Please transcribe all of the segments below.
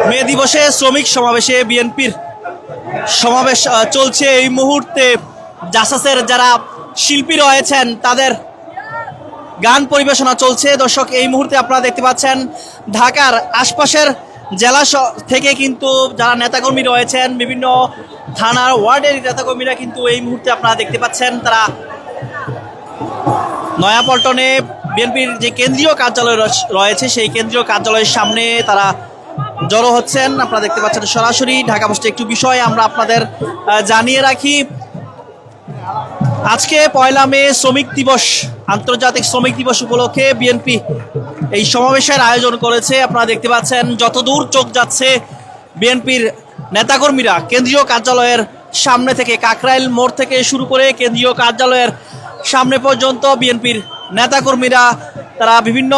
মে দিবসে শ্রমিক সমাবেশে বিএনপির সমাবেশ চলছে এই মুহূর্তে। জাসাসের যারা শিল্পী রয়েছেন তাদের গান পরিবেশনা চলছে। দর্শক, এই মুহূর্তে আপনারা দেখতে পাচ্ছেন ঢাকার আশপাশের জেলা থেকে কিন্তু যারা নেতাকর্মী রয়েছেন, বিভিন্ন থানার ওয়ার্ডের নেতাকর্মীরা কিন্তু এই মুহূর্তে আপনারা দেখতে পাচ্ছেন তারা নয়াপল্টনে বিএনপির যে কেন্দ্রীয় কার্যালয় রয়েছে সেই কেন্দ্রীয় কার্যালয়ের সামনে তারা জড়ো হচ্ছেন। আপনারা দেখতে পাচ্ছেন সরাসরি ঢাকা পোস্টে। একটু বিষয় আমরা আপনাদের জানিয়ে রাখি, আজকে 1 মে শ্রমিক দিবস, আন্তর্জাতিক শ্রমিক দিবস উপলক্ষে বিএনপি এই সমাবেশের আয়োজন করেছে। আপনারা দেখতে পাচ্ছেন যতদূর চোখ যাচ্ছে বিএনপির নেতাকর্মীরা কেন্দ্রীয় কার্যালয়ের সামনে থেকে, কাকরাইল মোড় থেকে শুরু করে কেন্দ্রীয় কার্যালয়ের সামনে পর্যন্ত বিএনপির নেতাকর্মীরা তারা বিভিন্ন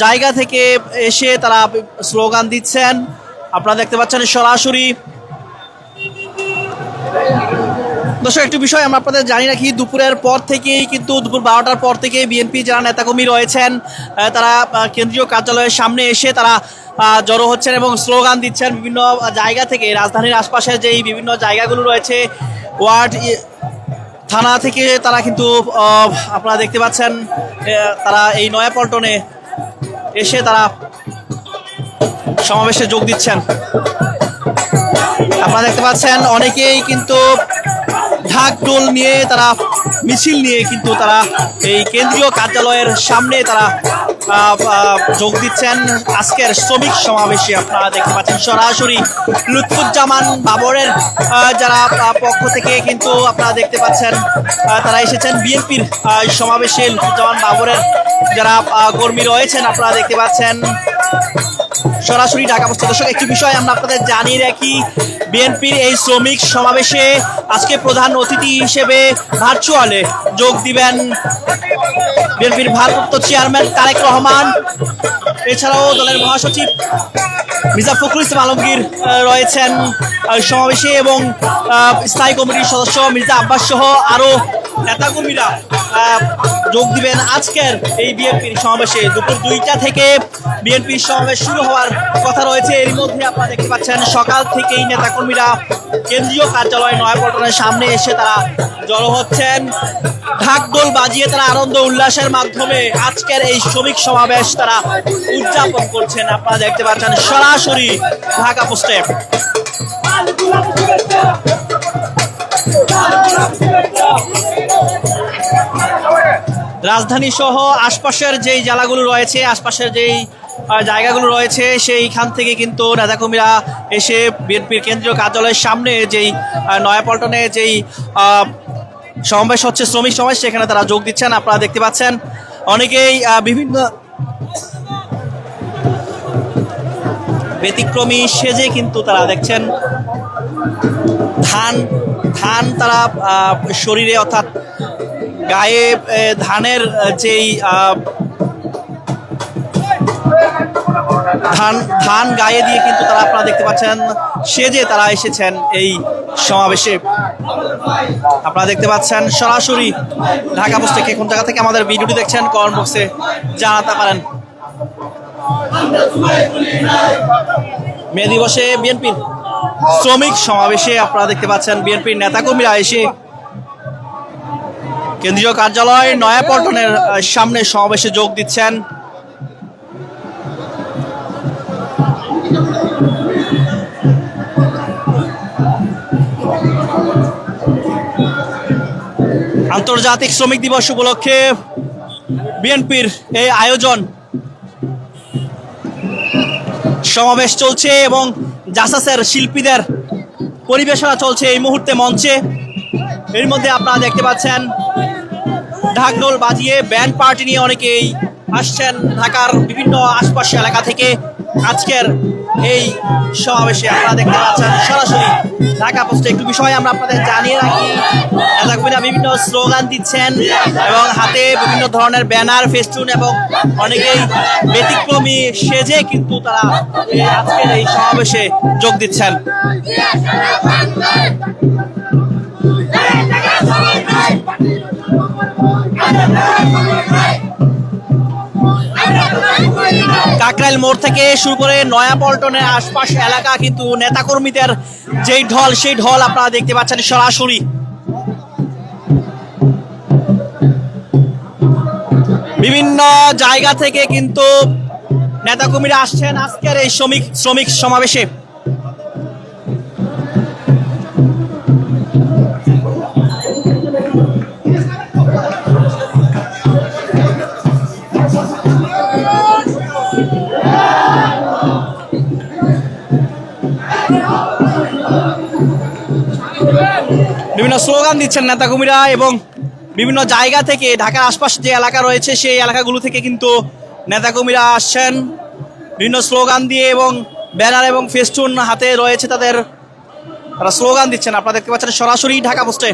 জায়গা থেকে এসে তারা স্লোগান দিচ্ছেন। আপনারা দেখতে পাচ্ছেন সরাসরি। দর্শক, একটু বিষয় আমরা আপনাদের জানি রাখি, দুপুরের পর থেকেই কিন্তু দুপুর 12টার পর থেকে বিএনপি যারা নেতাকর্মী রয়েছেন তারা কেন্দ্রীয় কার্যালয়ের সামনে এসে তারা জড়ো হচ্ছেন এবং স্লোগান দিচ্ছেন বিভিন্ন জায়গা থেকে। রাজধানীর আশপাশে যেই বিভিন্ন জায়গাগুলো রয়েছে, ওয়ার্ড, থানা থেকে তারা কিন্তু আপনারা দেখতে পাচ্ছেন তারা এই নয়াপল্টনে এসে তারা সমাবেশে যোগ দিচ্ছেন। আপনারা দেখতে পাচ্ছেন অনেকেই কিন্তু ঢাক ঢোল নিয়ে তারা মিছিল নিয়ে কিন্তু তারা এই কেন্দ্রীয় কার্যালয়ের সামনে তারা যোগ দিচ্ছেন আজকের শ্রমিক সমাবেশে। আপনারা দেখতে পাচ্ছেন সরাসরি লুৎফুজ্জামান বাবরের যারা পক্ষ থেকে কিন্তু আপনারা দেখতে পাচ্ছেন তারা এসেছেন বিএনপির সমাবেশে। লুৎফুজ্জামান বাবরের যারা কর্মী রয়েছেন আপনারা দেখতে পাচ্ছেন সরাসরি ঢাকা পোস্ট। দর্শক, একটি বিষয় আমরা আপনাদের জানিয়ে রাখি, বিএনপির এই শ্রমিক সমাবেশে আজকে প্রধান অতিথি হিসেবে ভার্চুয়ালে যোগ দিবেন বিএনপির ভারপ্রাপ্ত চেয়ারম্যান তারেক রহমান, এছাড়াও দলের মহাসচিব মির্জা ফখরুল ইসলাম আলমগীর রয়েছেন সমাবেশে এবং স্থায়ী কমিটির সদস্য মির্জা আব্বাস সহ আরও নেতাকর্মীরা যোগ দিবেন আজকের এই বিএনপির সমাবেশে। দুপুর 2টা থেকে বিএনপির সমাবেশ শুরু হওয়ার কথা রয়েছে। এর মধ্যে আপনারা দেখতে পাচ্ছেন সকাল থেকেই নেতাকর্মীরা কেন্দ্রীয় কার্যালয় নয়াপল্টনের সামনে এসে তারা জড়ো হচ্ছেন। ঢাকঢোল বাজিয়ে তারা আনন্দ উল্লাসের মাধ্যমে আজকের এই শ্রমিক সমাবেশ তারা উদযাপন করছেন। আপনারা দেখতে পাচ্ছেন সরাসরি ঢাকা পোস্টে। রাজধানী সহ আশপাশের যেই জেলাগুলো রয়েছে, আশপাশের যেই জায়গাগুলো রয়েছে সেইখান থেকে কিন্তু নেতাকর্মীরা এসে বিএনপির কেন্দ্রীয় কার্যালয়ের সামনে যেই নয়াপল্টনে যেই সমাবেশ হচ্ছে শ্রমিক সমাবেশ, সেখানে তারা যোগ দিচ্ছেন। আপনারা দেখতে পাচ্ছেন অনেকেই বিভিন্ন ব্যতিক্রমী সেজে কিন্তু তারা দেখছেন ধান তারা শরীরে অর্থাৎ গায়ে ধানের যেই ধান গায়ে দিয়ে কিন্তু তারা আপনারা দেখতে পাচ্ছেন সেজে তারা এসেছেন এই সমাবেশে। আপনারা দেখতে পাচ্ছেন সরাসরি ঢাকা পোস্ট থেকে। কোন জায়গা থেকে আমাদের ভিডিওটি দেখছেন কমেন্ট বক্সে জানাতে পারেন। মে দিবসে বিএনপির শ্রমিক সমাবেশে আপনারা দেখতে পাচ্ছেন বিএনপির নেতাকর্মীরা এসে কেন্দ্রীয় কার্যালয় নয়াপল্টনের সামনে সমাবেশে যোগ দিচ্ছেন। আন্তর্জাতিক শ্রমিক দিবস উপলক্ষে বিএনপির এই আয়োজন, সমাবেশ চলছে এবং জাসাসের শিল্পীদের পরিবেশনা চলছে এই মুহূর্তে মঞ্চে। এর মধ্যে আপনারা দেখতে পাচ্ছেন ঢাকঢোল বাজিয়ে ব্যান্ড পার্টি নিয়ে অনেকেই আসছেন ঢাকার বিভিন্ন আশপাশের এলাকা থেকে আজকের এই সমাবেশে। আপনারা দেখতে পাচ্ছেন সরাসরি ঢাকা পোস্টে। একটু বিষয় আমরা আপনাদের জানিয়ে রাখি, নেতাকর্মীরা বিভিন্ন স্লোগান দিচ্ছেন এবং হাতে বিভিন্ন ধরনের ব্যানার, ফেস্টুন এবং অনেকেই ব্যতিক্রমী সেজে কিন্তু তারা আজকের এই সমাবেশে যোগ দিচ্ছেন। কাকরাইল মোড় থেকে শুরু করে নয়াপল্টনের আশপাশ এলাকা কিন্তু নেতাকর্মীদের যেই ঢল সেই ঢল আপনারা দেখতে পাচ্ছেন সরাসরি। বিভিন্ন জায়গা থেকে কিন্তু নেতাকর্মীরা আসছেন আজকের এই শ্রমিক সমাবেশে। বিভিন্ন স্লোগান দিচ্ছেন নেতাকর্মীরা এবং বিভিন্ন জায়গা থেকে ঢাকার আশপাশ যে এলাকা রয়েছে সেই এলাকাগুলো থেকে কিন্তু নেতাকর্মীরা আসছেন বিভিন্ন স্লোগান দিয়ে এবং ব্যানার এবং ফেস্টুন হাতে রয়েছে তাদের, তারা স্লোগান দিচ্ছেন। আপনারা দেখতে পাচ্ছেন সরাসরি ঢাকা পোস্টে।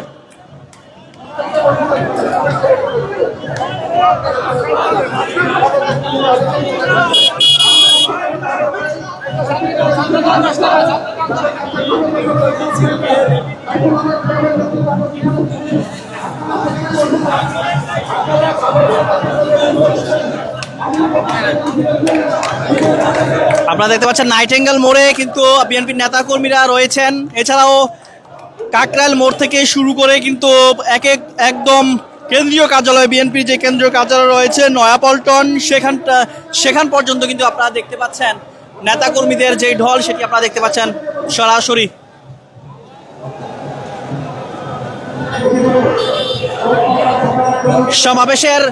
আপনারা দেখতে পাচ্ছেন নাইটেঙ্গেল মোড়ে কিন্তু বিএনপির নেতাকর্মীরা রয়েছেন। এছাড়াও কাকরাইল মোড় থেকে শুরু করে কিন্তু একদম কেন্দ্রীয় কার্যালয়, বিএনপির যে কেন্দ্রীয় কার্যালয় রয়েছে নয়াপল্টন, সেখান পর্যন্ত কিন্তু আপনারা দেখতে পাচ্ছেন নেতাকর্মীদের যে ঢল সেটি আপনারা দেখতে পাচ্ছেন সরাসরি। সমাবেশের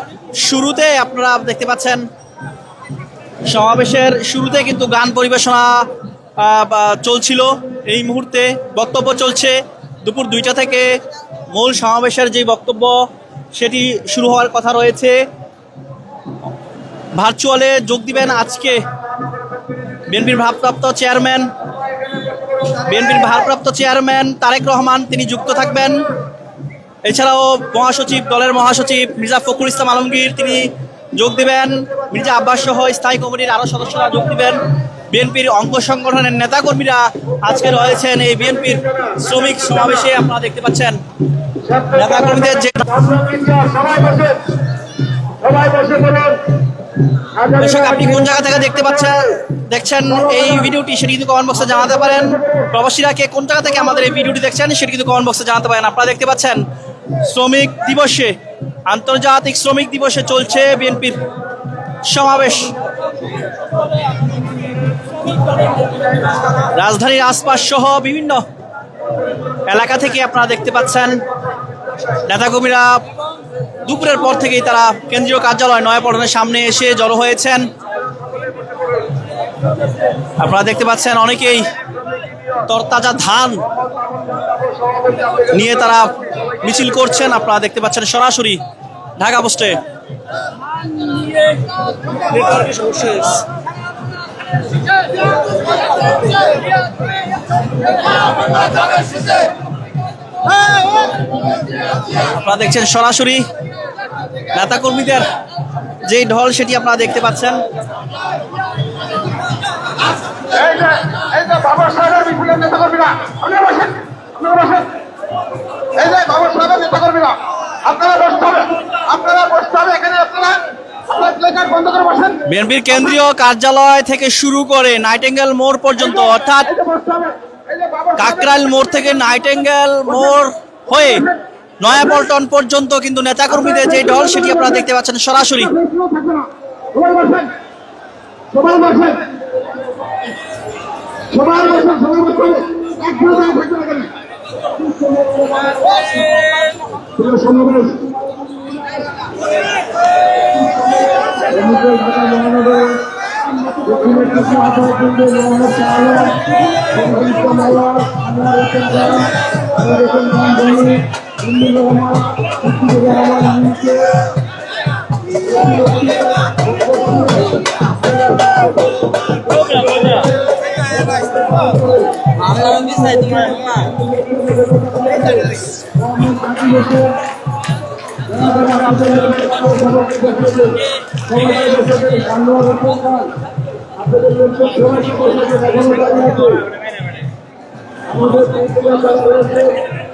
শুরুতে আপনারা দেখতে পাচ্ছেন সমাবেশের শুরুতে কিন্তু গান পরিবেশনা চলছিল। এই মুহূর্তে বক্তব্য চলছে দুপুর 2টা থেকে। মূল সমাবেশের যে বক্তব্য সেটি শুরু হওয়ার কথা রয়েছে। ভার্চুয়ালে যোগ দিবেন আজকে বিএনপির ভারপ্রাপ্ত চেয়ারম্যান তারেক রহমান, তিনি যুক্ত থাকবেন। এছাড়াও দলের মহাসচিব মির্জা ফখরুল ইসলাম আলমগীর তিনি যোগ দিবেন। মির্জা আব্বাস সহ স্থায়ী কমিটির আরও সদস্যরা যোগ দিবেন। বিএনপির অঙ্গ সংগঠনের নেতাকর্মীরা আজকে রয়েছেন এই বিএনপির শ্রমিক সমাবেশে। আপনারা দেখতে পাচ্ছেন নেতাকর্মীদের যে দর্শক, আপনি কোন জায়গা থেকে দেখছেন এই ভিডিওটি সেটি কিন্তু কমেন্ট বক্সে জানাতে পারেন। প্রবাসীরা কে কোন জায়গা থেকে আমাদের এই ভিডিওটি দেখছেন সেটি কিন্তু কমেন্ট বক্সে জানাতে পারেন। আপনারা দেখতে পাচ্ছেন শ্রমিক দিবসে, আন্তর্জাতিক শ্রমিক দিবসে চলছে বিএনপির সমাবেশ। রাজধানীর আশপাশ সহ বিভিন্ন এলাকা থেকে আপনারা দেখতে পাচ্ছেন নেতাকর্মীরা দুপুরের পর থেকেই তারা কেন্দ্রীয় কার্যালয় নয়াপল্টনের সামনে এসে জড়ো হয়েছেন। আপনারা দেখতে পাচ্ছেন অনেকেই তরতাজা ধান নিয়ে তারা মিছিল করছেন। আপনারা দেখতে পাচ্ছেন সরাসরি ঢাকা পোস্টে। আপনারা দেখছেন সরাসরি নেতাকর্মীদের যে ঢল সেটি আপনারা দেখতে পাচ্ছেন। বিএনপির কেন্দ্রীয় কার্যালয় থেকে শুরু করে নাইটেঙ্গেল মোড় পর্যন্ত, অর্থাৎ কাকরাইল মোড় থেকে নাইটেঙ্গেল মোড় হয়ে নয়াপল্টন পর্যন্ত কিন্তু নেতাকর্মীদের যে ঢল সেটি আপনারা দেখতে পাচ্ছেন সরাসরি।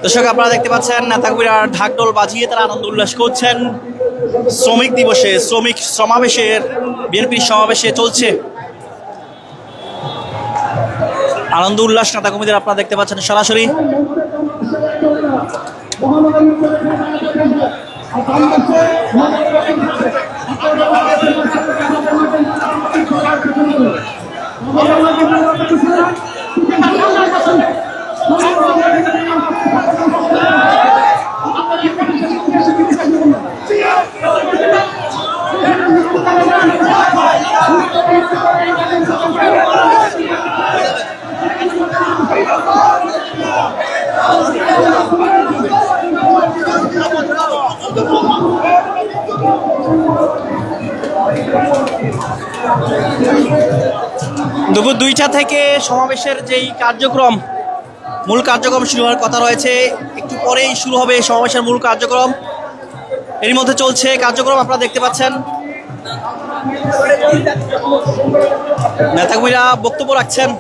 দর্শক, আপনারা দেখতে পাচ্ছেন নেতাকর্মীরা ঢাকঢোল বাজিয়ে তারা আনন্দ উল্লাস করছেন শ্রমিক দিবসে, শ্রমিক সমাবেশের বিএনপির সমাবেশে চলছে। আনন্দ উল্লাস নেতা কর্মীদের আপনারা দেখতে পাচ্ছেন সরাসরি। দুপুর 2টা থেকে সমাবেশের যেই কার্যক্রম, মূল কার্যক্রম শুরু হওয়ার কথা রয়েছে, একটু পরেই শুরু হবে সমাবেশের মূল কার্যক্রম। এর মধ্যে চলছে কার্যক্রম, আপনারা দেখতে পাচ্ছেন নেতাকর্মীরা বক্তব্য রাখছেন।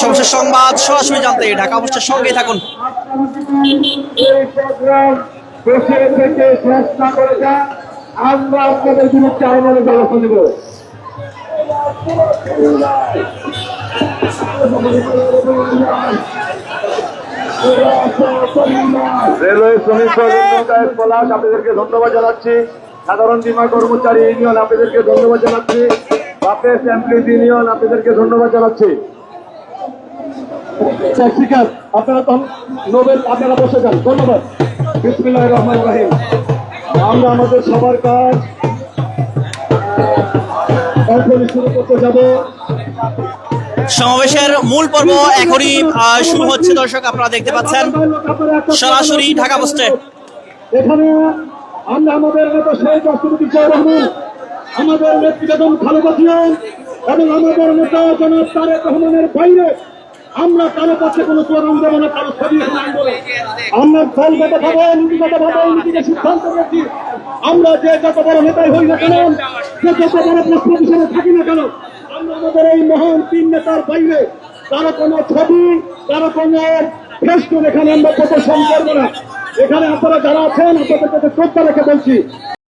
সমস্যার সংবাদ সরাসরি জানতে ঢাকা পোস্টের সঙ্গেই থাকুন। আমরা আপনাদের বিরুদ্ধে আইনের ব্যবস্থা নেব। রেলওয়ে শ্রমিক পলাশ আপনাদেরকে ধন্যবাদ জানাচ্ছি। সাধারণ বীমা কর্মচারী ইউনিয়ন আপনাদেরকে ধন্যবাদ জানাচ্ছি। বাপেস এমপ্লয়িজ ইউনিয়ন আপনাদেরকে ধন্যবাদ জানাচ্ছি। আপনারা নোবেল আপনারা বসে যান। ধন্যবাদ। বিসমিল্লাহির রহমানির রহিম। আমরা আমাদের সবার কাজ শুরু করতে যাব। সমাবেশের মূল পর্ব এখনই শুরু হচ্ছে। দর্শক আপনারা দেখতে পাচ্ছেন সরাসরি ঢাকা পোস্টে। এখানে আমরা আমাদের নেতা শহীদ রাষ্ট্রপতি জিয়াউর রহমান, আমাদের নেত্রী বেগম খালেদা জিয়া এবং আমাদের নেতা জনাব তারেক রহমানের বাইরে আমরা কারো কাছে কোনো প্রোগ্রাম দেবো না, কারো ছবি আনবো না। আমরা দলগত ভাবে নীতিগত ভাবে নীতিকে সিদ্ধান্ত নিয়েছি, আমরা যে যত বড় নেতাই হই না কেন, যে যত বড় প্রশ্ন হিসেবে থাকি না কেন, আমরা আমাদের এই মহান তিন নেতার বাইরে কারো কোনো ছবি, কারো কোনো ফেস্টুন এখানে আমরা প্রদর্শন করবো না। এখানে আপনারা যারা আছেন আপনাদের কাছে শ্রদ্ধা রেখে বলছি,